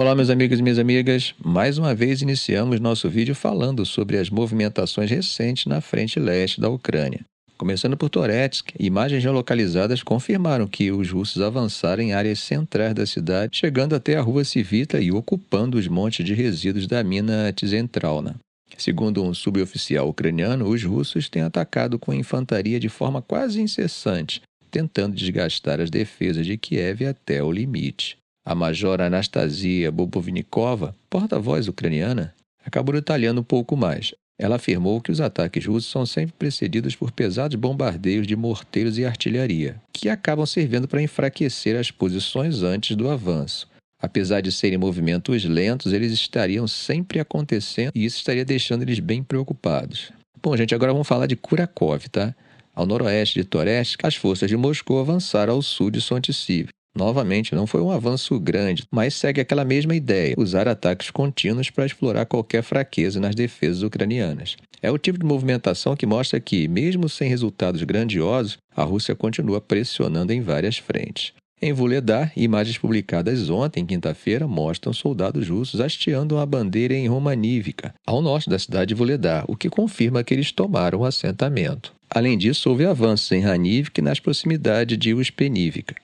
Olá, meus amigos e minhas amigas. Mais uma vez iniciamos nosso vídeo falando sobre as movimentações recentes na frente leste da Ucrânia. Começando por Toretsk, imagens geolocalizadas confirmaram que os russos avançaram em áreas centrais da cidade, chegando até a rua Civita e ocupando os montes de resíduos da mina Tzentralna. Segundo um suboficial ucraniano, os russos têm atacado com infantaria de forma quase incessante, tentando desgastar as defesas de Kiev até o limite. A major Anastasia Bobovnikova, porta-voz ucraniana, acabou detalhando um pouco mais. Ela afirmou que os ataques russos são sempre precedidos por pesados bombardeios de morteiros e artilharia, que acabam servindo para enfraquecer as posições antes do avanço. Apesar de serem movimentos lentos, eles estariam sempre acontecendo e isso estaria deixando eles bem preocupados. Bom, gente, agora vamos falar de Kurakov, tá? Ao noroeste de Toretsk, as forças de Moscou avançaram ao sul de Sontsiv. Novamente, não foi um avanço grande, mas segue aquela mesma ideia, usar ataques contínuos para explorar qualquer fraqueza nas defesas ucranianas. É o tipo de movimentação que mostra que, mesmo sem resultados grandiosos, a Rússia continua pressionando em várias frentes. Em Vuhledar, imagens publicadas ontem, quinta-feira, mostram soldados russos hasteando uma bandeira em Romanivka, ao norte da cidade de Vuhledar, o que confirma que eles tomaram o assentamento. Além disso, houve avanços em Ranivka e nas proximidades de Uspenivka.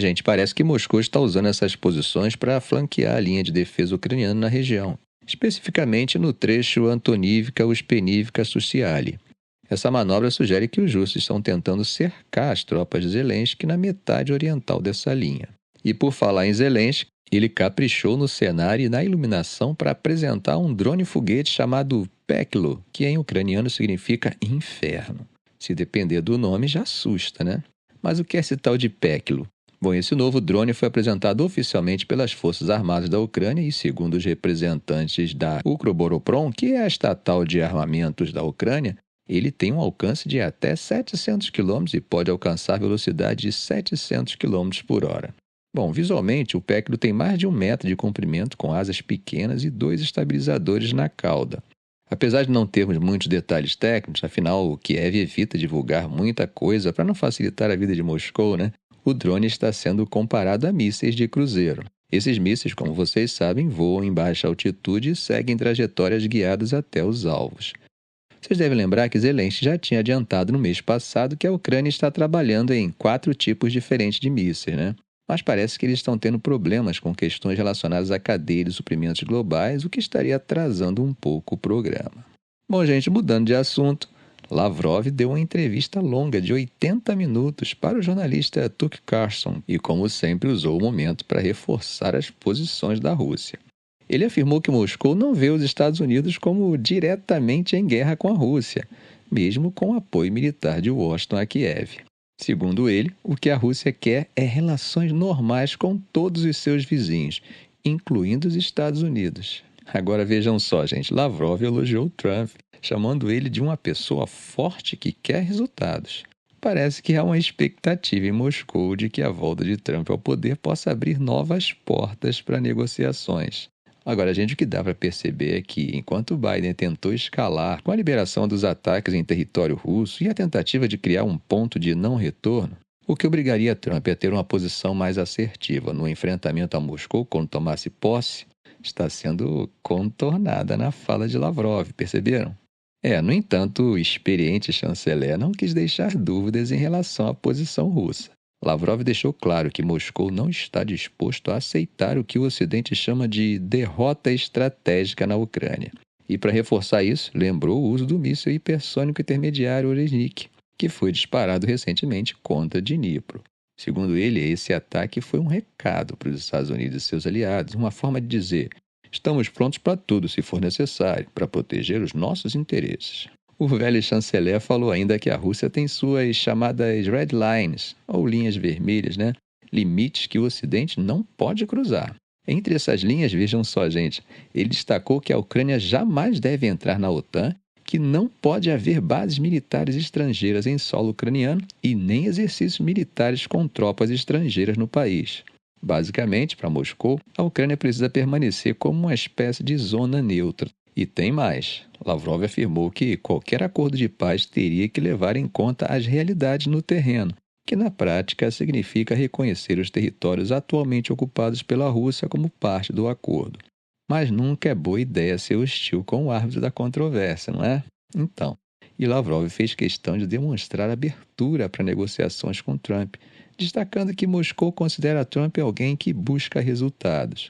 Gente, parece que Moscou está usando essas posições para flanquear a linha de defesa ucraniana na região, especificamente no trecho Antonivka-Uspenivka-Susiali. Essa manobra sugere que os russos estão tentando cercar as tropas de Zelensky na metade oriental dessa linha. E por falar em Zelensky, ele caprichou no cenário e na iluminação para apresentar um drone-foguete chamado Peklo, que em ucraniano significa inferno. Se depender do nome, já assusta, né? Mas o que é esse tal de Peklo? Bom, esse novo drone foi apresentado oficialmente pelas Forças Armadas da Ucrânia e, segundo os representantes da Ukroboronprom, que é a estatal de armamentos da Ucrânia, ele tem um alcance de até 700 km e pode alcançar velocidade de 700 km por hora. Bom, visualmente, o Peklo tem mais de 1 metro de comprimento, com asas pequenas e 2 estabilizadores na cauda. Apesar de não termos muitos detalhes técnicos, afinal, o Kiev evita divulgar muita coisa para não facilitar a vida de Moscou, né? O drone está sendo comparado a mísseis de cruzeiro. Esses mísseis, como vocês sabem, voam em baixa altitude e seguem trajetórias guiadas até os alvos. Vocês devem lembrar que Zelensky já tinha adiantado no mês passado que a Ucrânia está trabalhando em 4 tipos diferentes de mísseis, né? Mas parece que eles estão tendo problemas com questões relacionadas à cadeia de suprimentos globais, o que estaria atrasando um pouco o programa. Bom, gente, mudando de assunto, Lavrov deu uma entrevista longa de 80 minutos para o jornalista Tucker Carlson e, como sempre, usou o momento para reforçar as posições da Rússia. Ele afirmou que Moscou não vê os Estados Unidos como diretamente em guerra com a Rússia, mesmo com o apoio militar de Washington a Kiev. Segundo ele, o que a Rússia quer é relações normais com todos os seus vizinhos, incluindo os Estados Unidos. Agora vejam só, gente, Lavrov elogiou Trump, chamando ele de uma pessoa forte que quer resultados. Parece que há uma expectativa em Moscou de que a volta de Trump ao poder possa abrir novas portas para negociações. Agora, gente, o que dá para perceber é que, enquanto Biden tentou escalar com a liberação dos ataques em território russo e a tentativa de criar um ponto de não retorno, o que obrigaria Trump a ter uma posição mais assertiva no enfrentamento a Moscou quando tomasse posse, está sendo contornada na fala de Lavrov, perceberam? No entanto, o experiente chanceler não quis deixar dúvidas em relação à posição russa. Lavrov deixou claro que Moscou não está disposto a aceitar o que o Ocidente chama de derrota estratégica na Ucrânia. E para reforçar isso, lembrou o uso do míssil hipersônico intermediário Orezhnik, que foi disparado recentemente contra Dnipro. Segundo ele, esse ataque foi um recado para os Estados Unidos e seus aliados, uma forma de dizer: estamos prontos para tudo se for necessário, para proteger os nossos interesses. O velho chanceler falou ainda que a Rússia tem suas chamadas red lines, ou linhas vermelhas, né? Limites que o Ocidente não pode cruzar. Entre essas linhas, vejam só, gente, ele destacou que a Ucrânia jamais deve entrar na OTAN, que não pode haver bases militares estrangeiras em solo ucraniano e nem exercícios militares com tropas estrangeiras no país. Basicamente, para Moscou, a Ucrânia precisa permanecer como uma espécie de zona neutra. E tem mais. Lavrov afirmou que qualquer acordo de paz teria que levar em conta as realidades no terreno. que na prática significa reconhecer os territórios atualmente ocupados pela Rússia como parte do acordo. Mas nunca é boa ideia ser hostil com o árbitro da controvérsia, não é? Então, e Lavrov fez questão de demonstrar abertura para negociações com Trump, destacando que Moscou considera Trump alguém que busca resultados.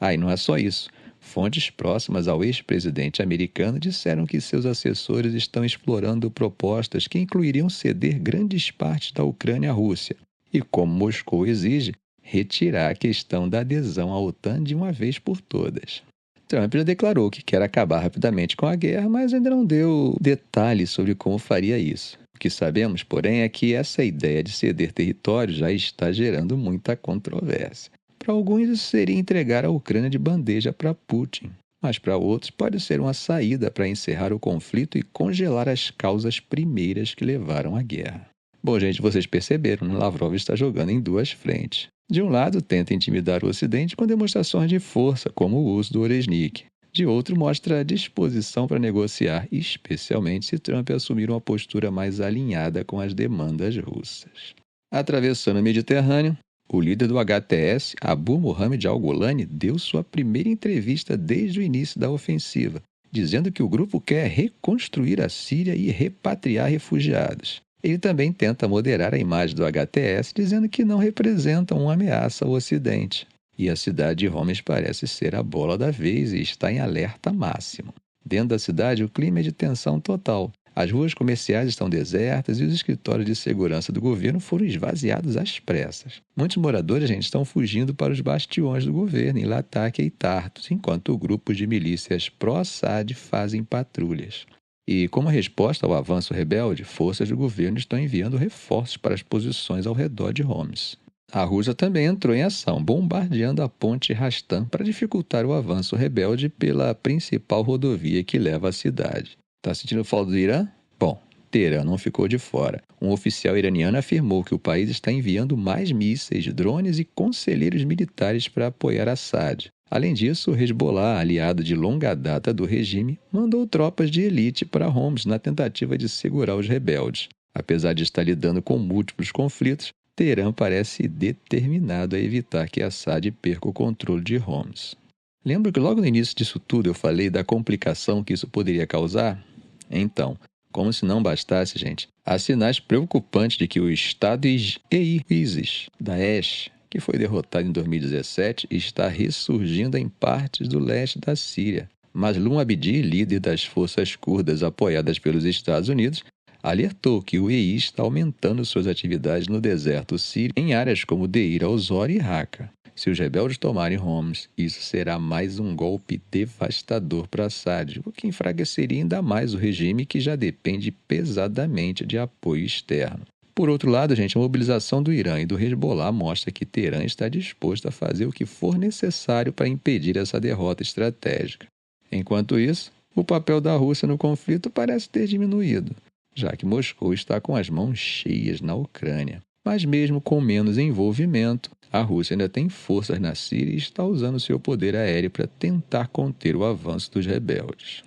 E não é só isso. Fontes próximas ao ex-presidente americano disseram que seus assessores estão explorando propostas que incluiriam ceder grandes partes da Ucrânia à Rússia e, como Moscou exige, retirar a questão da adesão à OTAN de uma vez por todas. Trump já declarou que quer acabar rapidamente com a guerra, mas ainda não deu detalhes sobre como faria isso. O que sabemos, porém, é que essa ideia de ceder território já está gerando muita controvérsia. Para alguns, isso seria entregar a Ucrânia de bandeja para Putin, mas para outros pode ser uma saída para encerrar o conflito e congelar as causas primeiras que levaram à guerra. Bom, gente, vocês perceberam, Lavrov está jogando em duas frentes. De um lado, tenta intimidar o Ocidente com demonstrações de força, como o uso do Oresnik. De outro, mostra disposição para negociar, especialmente se Trump assumir uma postura mais alinhada com as demandas russas. Atravessando o Mediterrâneo, o líder do HTS, Abu Mohamed al-Golani, deu sua primeira entrevista desde o início da ofensiva, dizendo que o grupo quer reconstruir a Síria e repatriar refugiados. Ele também tenta moderar a imagem do HTS, dizendo que não representam uma ameaça ao Ocidente. E a cidade de Homs parece ser a bola da vez e está em alerta máximo. Dentro da cidade, o clima é de tensão total. As ruas comerciais estão desertas e os escritórios de segurança do governo foram esvaziados às pressas. Muitos moradores, estão fugindo para os bastiões do governo em Latakia e Tartus, enquanto grupos de milícias pró-Assad fazem patrulhas. E, como resposta ao avanço rebelde, forças do governo estão enviando reforços para as posições ao redor de Homs. A Rússia também entrou em ação, bombardeando a ponte Rastan para dificultar o avanço rebelde pela principal rodovia que leva à cidade. Tá sentindo falta do Irã? Bom, Teherã não ficou de fora. Um oficial iraniano afirmou que o país está enviando mais mísseis, drones e conselheiros militares para apoiar Assad. Além disso, o Hezbollah, aliado de longa data do regime, mandou tropas de elite para Homs na tentativa de segurar os rebeldes. Apesar de estar lidando com múltiplos conflitos, Teherã parece determinado a evitar que Assad perca o controle de Homs. Lembra que logo no início disso tudo eu falei da complicação que isso poderia causar? Então, como se não bastasse, há sinais preocupantes de que o Estado ISIS, Daesh, que foi derrotado em 2017 e está ressurgindo em partes do leste da Síria. Maslum Abdi, líder das forças curdas apoiadas pelos Estados Unidos, alertou que o EI está aumentando suas atividades no deserto sírio em áreas como Deir al-Zor e Raqqa. Se os rebeldes tomarem Homs, isso será mais um golpe devastador para Assad, o que enfraqueceria ainda mais o regime que já depende pesadamente de apoio externo. Por outro lado, a mobilização do Irã e do Hezbollah mostra que Teherã está disposto a fazer o que for necessário para impedir essa derrota estratégica. Enquanto isso, o papel da Rússia no conflito parece ter diminuído, já que Moscou está com as mãos cheias na Ucrânia. Mas mesmo com menos envolvimento, a Rússia ainda tem forças na Síria e está usando seu poder aéreo para tentar conter o avanço dos rebeldes.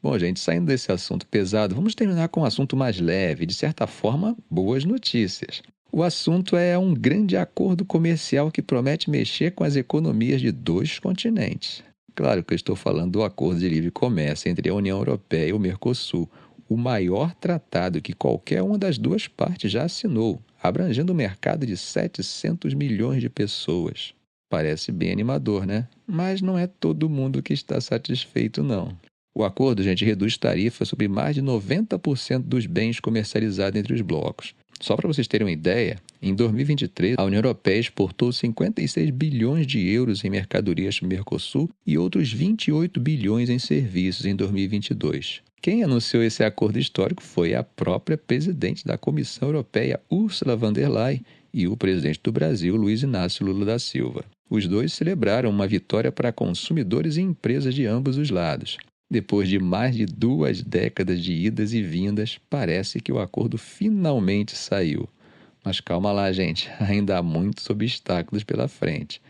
Bom, saindo desse assunto pesado, vamos terminar com um assunto mais leve, de certa forma, boas notícias. O assunto é um grande acordo comercial que promete mexer com as economias de 2 continentes. Claro que eu estou falando do Acordo de Livre Comércio entre a União Europeia e o Mercosul, o maior tratado que qualquer uma das duas partes já assinou, abrangendo um mercado de 700 milhões de pessoas. Parece bem animador, né? Mas não é todo mundo que está satisfeito, não. O acordo, reduz tarifas sobre mais de 90% dos bens comercializados entre os blocos. Só para vocês terem uma ideia, em 2023, a União Europeia exportou 56 bilhões de euros em mercadorias para o Mercosul e outros 28 bilhões em serviços em 2022. Quem anunciou esse acordo histórico foi a própria presidente da Comissão Europeia, Ursula von der Leyen, e o presidente do Brasil, Luiz Inácio Lula da Silva. Os dois celebraram uma vitória para consumidores e empresas de ambos os lados. Depois de mais de 2 décadas de idas e vindas, parece que o acordo finalmente saiu. Mas calma lá, ainda há muitos obstáculos pela frente.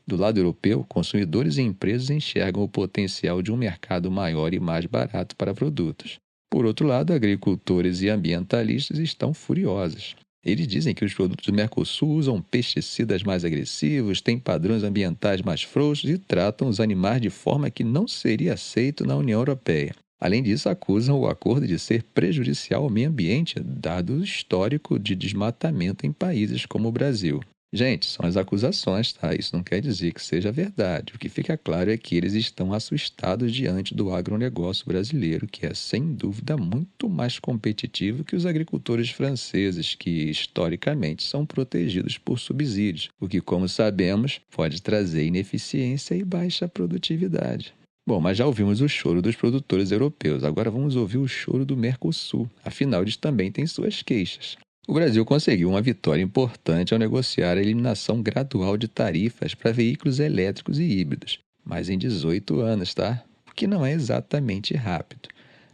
Do lado europeu, consumidores e empresas enxergam o potencial de um mercado maior e mais barato para produtos. Por outro lado, agricultores e ambientalistas estão furiosos. Eles dizem que os produtos do Mercosul usam pesticidas mais agressivos, têm padrões ambientais mais frouxos e tratam os animais de forma que não seria aceito na União Europeia. Além disso, acusam o acordo de ser prejudicial ao meio ambiente, dado o histórico de desmatamento em países como o Brasil. Gente, são as acusações, tá? Isso não quer dizer que seja verdade. O que fica claro é que eles estão assustados diante do agronegócio brasileiro, que é, sem dúvida, muito mais competitivo que os agricultores franceses, que, historicamente, são protegidos por subsídios, o que, como sabemos, pode trazer ineficiência e baixa produtividade. Bom, mas já ouvimos o choro dos produtores europeus, agora vamos ouvir o choro do Mercosul. Afinal, eles também têm suas queixas. O Brasil conseguiu uma vitória importante ao negociar a eliminação gradual de tarifas para veículos elétricos e híbridos, mas em 18 anos, tá? O que não é exatamente rápido.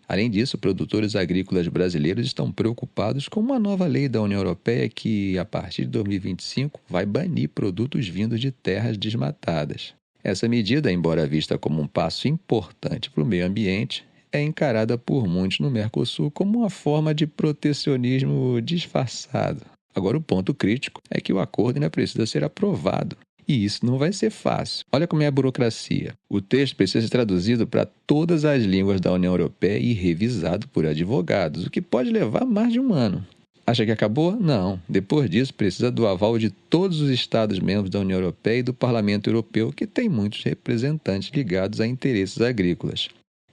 Além disso, produtores agrícolas brasileiros estão preocupados com uma nova lei da União Europeia que, a partir de 2025, vai banir produtos vindos de terras desmatadas. Essa medida, embora vista como um passo importante para o meio ambiente, é encarada por muitos no Mercosul como uma forma de protecionismo disfarçado. Agora, o ponto crítico é que o acordo ainda precisa ser aprovado. E isso não vai ser fácil. Olha como é a burocracia. O texto precisa ser traduzido para todas as línguas da União Europeia e revisado por advogados, o que pode levar mais de um ano. Acha que acabou? Não. Depois disso, precisa do aval de todos os Estados-membros da União Europeia e do Parlamento Europeu, que tem muitos representantes ligados a interesses agrícolas.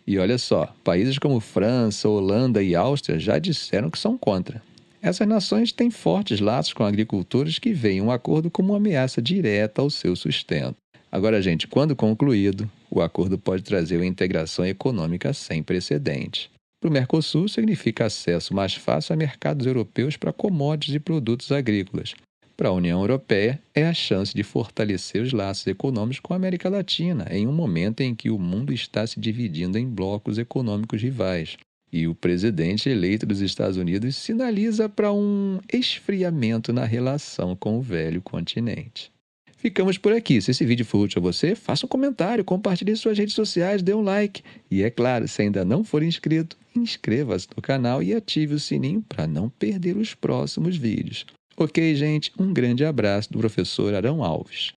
E olha só, países como França, Holanda e Áustria já disseram que são contra. Essas nações têm fortes laços com agricultores que veem um acordo como uma ameaça direta ao seu sustento. Agora, gente, quando concluído, o acordo pode trazer uma integração econômica sem precedentes. Para o Mercosul, significa acesso mais fácil a mercados europeus para commodities e produtos agrícolas. Para a União Europeia, é a chance de fortalecer os laços econômicos com a América Latina, em um momento em que o mundo está se dividindo em blocos econômicos rivais. E o presidente eleito dos Estados Unidos sinaliza para um esfriamento na relação com o velho continente. Ficamos por aqui. Se esse vídeo for útil a você, faça um comentário, compartilhe em suas redes sociais, dê um like. E é claro, se ainda não for inscrito, inscreva-se no canal e ative o sininho para não perder os próximos vídeos. Ok, gente? Um grande abraço do professor Arão Alves.